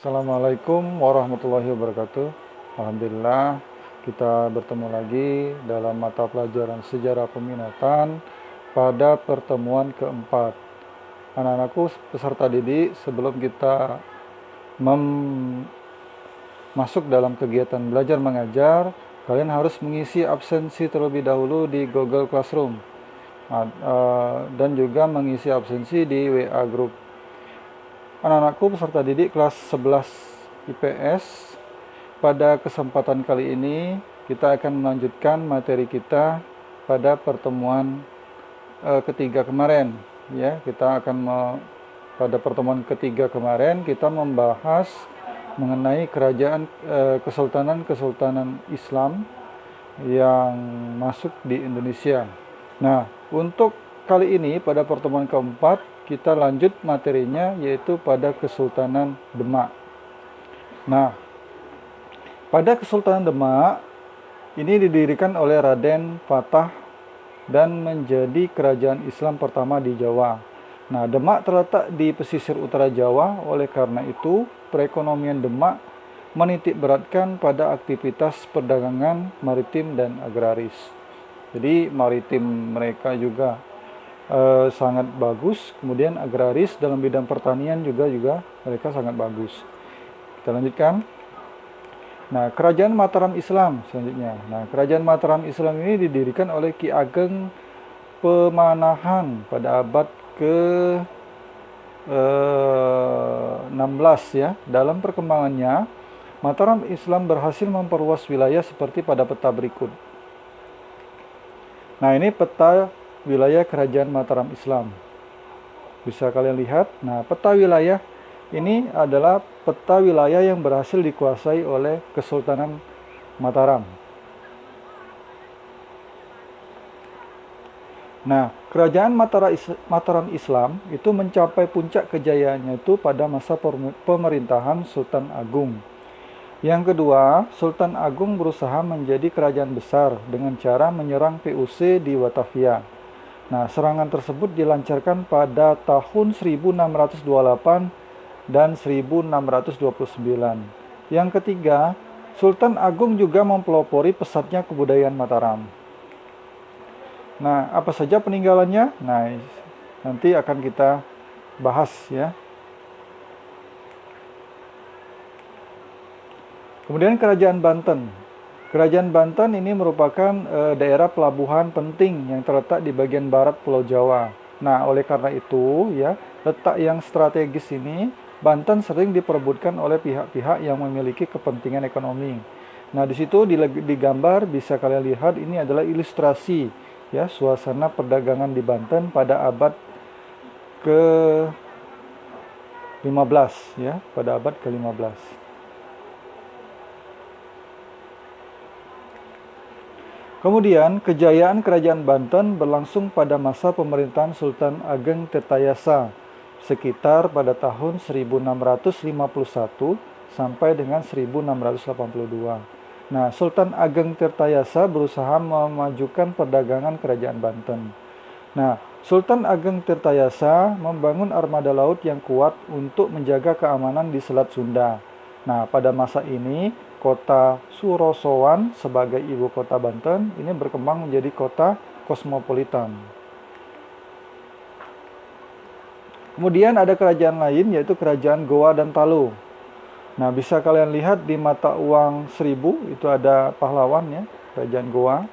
Assalamualaikum warahmatullahi wabarakatuh. Alhamdulillah kita bertemu lagi dalam mata pelajaran sejarah peminatan pada pertemuan keempat. Anak-anakku peserta didik, sebelum kita masuk dalam kegiatan belajar mengajar, kalian harus mengisi absensi terlebih dahulu di Google Classroom dan juga mengisi absensi di WA Group. Anak-anakku peserta didik kelas 11 IPS, pada kesempatan kali ini kita akan melanjutkan materi kita pada pertemuan ketiga kemarin. Ya, pada pertemuan ketiga kemarin kita membahas mengenai kerajaan kesultanan Islam yang masuk di Indonesia. Nah, untuk kali ini pada pertemuan keempat kita lanjut materinya, yaitu pada Kesultanan Demak. Nah, pada Kesultanan Demak ini didirikan oleh Raden Fatah dan menjadi kerajaan Islam pertama di Jawa. Nah, Demak terletak di pesisir utara Jawa, oleh karena itu perekonomian Demak menitik beratkan pada aktivitas perdagangan maritim dan agraris. Jadi maritim mereka juga sangat bagus, kemudian agraris dalam bidang pertanian juga mereka sangat bagus. Kita lanjutkan. Nah, Kerajaan Mataram Islam selanjutnya. Nah, Kerajaan Mataram Islam ini didirikan oleh Ki Ageng Pemanahan pada abad ke-16 ya. Dalam perkembangannya, Mataram Islam berhasil memperluas wilayah seperti pada peta berikut. Nah, ini peta wilayah Kerajaan Mataram Islam. Bisa kalian lihat. Nah, peta wilayah ini adalah peta wilayah yang berhasil dikuasai oleh Kesultanan Mataram. Nah, Kerajaan Mataram Islam itu mencapai puncak kejayaannya itu pada masa pemerintahan Sultan Agung. Yang kedua, Sultan Agung berusaha menjadi kerajaan besar dengan cara menyerang PUC di Batavia. Nah, serangan tersebut dilancarkan pada tahun 1628 dan 1629. Yang ketiga, Sultan Agung juga mempelopori pesatnya kebudayaan Mataram. Nah, apa saja peninggalannya? Nah, nanti akan kita bahas ya. Kemudian Kerajaan Banten. Kerajaan Banten ini merupakan daerah pelabuhan penting yang terletak di bagian barat Pulau Jawa. Nah, oleh karena itu, ya, letak yang strategis ini, Banten sering diperebutkan oleh pihak-pihak yang memiliki kepentingan ekonomi. Nah, di situ di gambar bisa kalian lihat ini adalah ilustrasi ya suasana perdagangan di Banten pada abad ke-15 ya, pada abad ke-15. Kemudian, kejayaan Kerajaan Banten berlangsung pada masa pemerintahan Sultan Ageng Tirtayasa, sekitar pada tahun 1651 sampai dengan 1682. Nah, Sultan Ageng Tirtayasa berusaha memajukan perdagangan Kerajaan Banten. Nah, Sultan Ageng Tirtayasa membangun armada laut yang kuat untuk menjaga keamanan di Selat Sunda. Nah, pada masa ini, kota Surosowan sebagai ibu kota Banten ini berkembang menjadi kota kosmopolitan. Kemudian ada kerajaan lain, yaitu Kerajaan Goa dan Talu. Nah, bisa kalian lihat di mata uang 1000 itu ada pahlawan ya, Kerajaan Goa.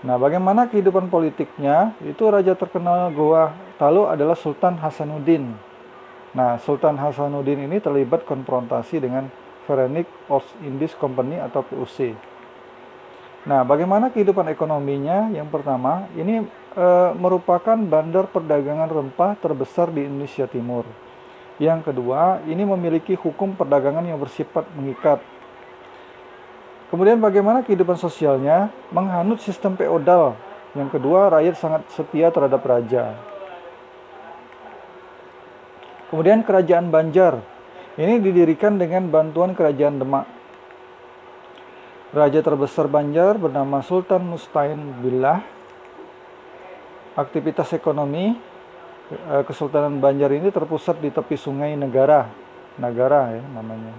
Nah, bagaimana kehidupan politiknya? Itu raja terkenal Goa Talu adalah Sultan Hasanuddin. Nah, Sultan Hasanuddin ini terlibat konfrontasi dengan Foreign East Indies Company atau PUC. Nah, bagaimana kehidupan ekonominya? Yang pertama, ini merupakan bandar perdagangan rempah terbesar di Indonesia Timur. Yang kedua, ini memiliki hukum perdagangan yang bersifat mengikat. Kemudian bagaimana kehidupan sosialnya? Menghanut sistem feodal. Yang kedua, rakyat sangat setia terhadap raja. Kemudian Kerajaan Banjar. Ini didirikan dengan bantuan Kerajaan Demak. Raja terbesar Banjar bernama Sultan Mustain Billah. Aktivitas ekonomi Kesultanan Banjar ini terpusat di tepi sungai Negara. Nagara ya namanya.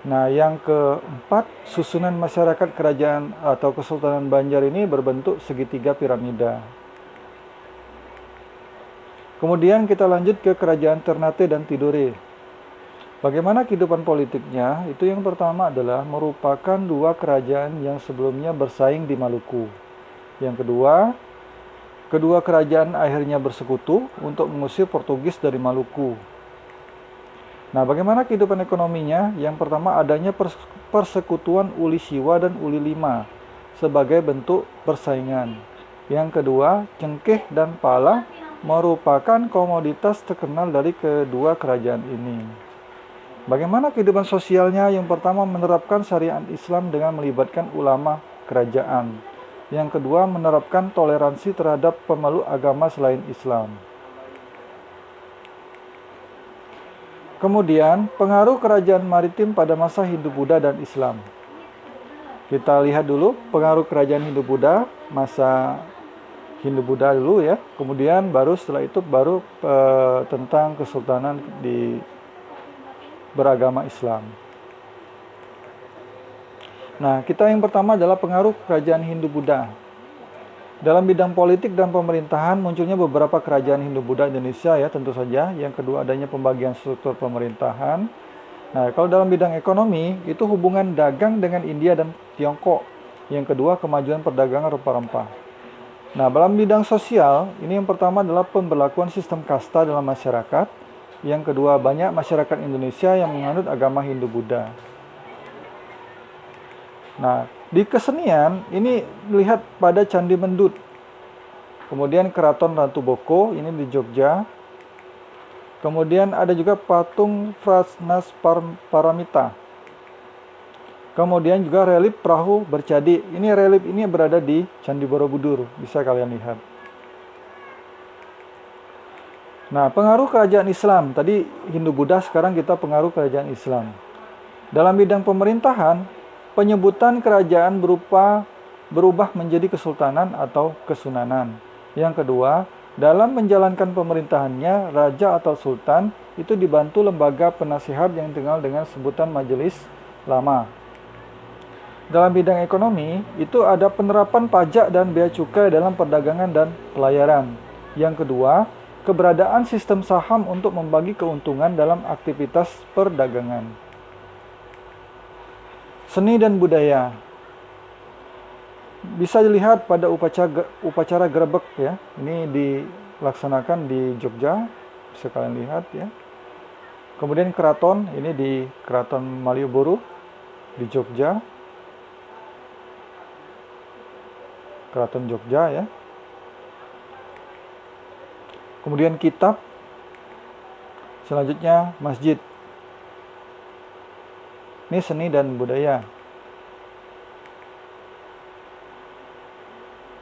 Nah, yang keempat, susunan masyarakat kerajaan atau Kesultanan Banjar ini berbentuk segitiga piramida. Kemudian kita lanjut ke kerajaan Ternate dan Tidore. Bagaimana kehidupan politiknya? Itu yang pertama adalah merupakan dua kerajaan yang sebelumnya bersaing di Maluku. Yang kedua, kedua kerajaan akhirnya bersekutu untuk mengusir Portugis dari Maluku. Nah, bagaimana kehidupan ekonominya? Yang pertama, adanya persekutuan Uli Siwa dan Uli Lima sebagai bentuk persaingan. Yang kedua, cengkeh dan pala merupakan komoditas terkenal dari kedua kerajaan ini. Bagaimana kehidupan sosialnya? Yang pertama, menerapkan syariat Islam dengan melibatkan ulama kerajaan. Yang kedua, menerapkan toleransi terhadap pemeluk agama selain Islam. Kemudian, pengaruh kerajaan maritim pada masa Hindu-Buddha dan Islam. Kita lihat dulu pengaruh kerajaan Hindu-Buddha, masa Hindu-Buddha dulu ya. Kemudian baru setelah itu tentang kesultanan di beragama Islam. Nah, kita yang pertama adalah pengaruh kerajaan Hindu-Buddha. Dalam bidang politik dan pemerintahan munculnya beberapa kerajaan Hindu-Buddha Indonesia ya tentu saja. Yang kedua adanya pembagian struktur pemerintahan. Nah, kalau dalam bidang ekonomi itu hubungan dagang dengan India dan Tiongkok. Yang kedua kemajuan perdagangan rempah-rempah. Nah, dalam bidang sosial ini yang pertama adalah pemberlakuan sistem kasta dalam masyarakat. Yang kedua banyak masyarakat Indonesia yang menganut agama Hindu-Buddha. Nah, di kesenian ini lihat pada Candi Mendut. Kemudian Keraton Ratu Boko ini di Jogja. Kemudian ada juga patung Frasnas Paramita. Kemudian juga relief perahu bercadi. Ini relief ini berada di Candi Borobudur, bisa kalian lihat. Nah, pengaruh kerajaan Islam. Tadi Hindu-Buddha, sekarang kita pengaruh kerajaan Islam. Dalam bidang pemerintahan, penyebutan kerajaan berubah menjadi kesultanan atau kesunanan. Yang kedua, dalam menjalankan pemerintahannya, raja atau sultan itu dibantu lembaga penasihat yang dikenal dengan sebutan majelis lama. Dalam bidang ekonomi, itu ada penerapan pajak dan bea cukai dalam perdagangan dan pelayaran. Yang kedua, keberadaan sistem saham untuk membagi keuntungan dalam aktivitas perdagangan. Seni dan budaya bisa dilihat pada upacara grebek ya. Ini dilaksanakan di Jogja, bisa kalian lihat ya. Kemudian keraton, ini di Keraton Malioboro di Jogja. Keraton Jogja ya. Kemudian kitab. Selanjutnya masjid. Ini seni dan budaya.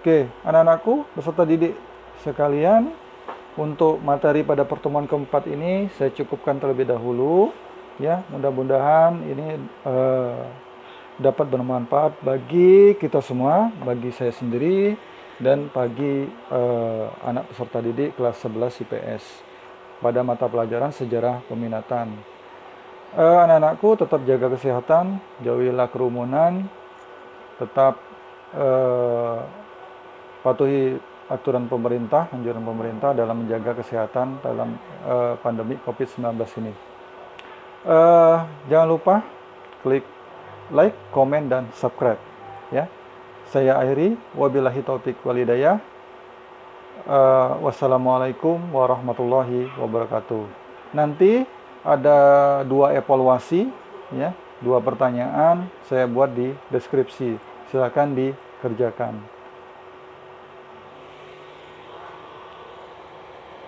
Oke, anak-anakku beserta didik sekalian, untuk materi pada pertemuan keempat ini saya cukupkan terlebih dahulu. Ya, mudah-mudahan ini dapat bermanfaat bagi kita semua, bagi saya sendiri, dan bagi anak peserta didik kelas 11 IPS pada mata pelajaran sejarah peminatan. Anak-anakku tetap jaga kesehatan, jauhilah kerumunan, tetap patuhi aturan pemerintah, anjuran pemerintah dalam menjaga kesehatan dalam pandemi COVID-19 ini. Jangan lupa klik like, komen, dan subscribe ya. Saya akhiri, wabillahi taufik wal hidayah. Wassalamualaikum warahmatullahi wabarakatuh. Nanti ada 2 evaluasi ya, 2 pertanyaan saya buat di deskripsi. Silakan dikerjakan.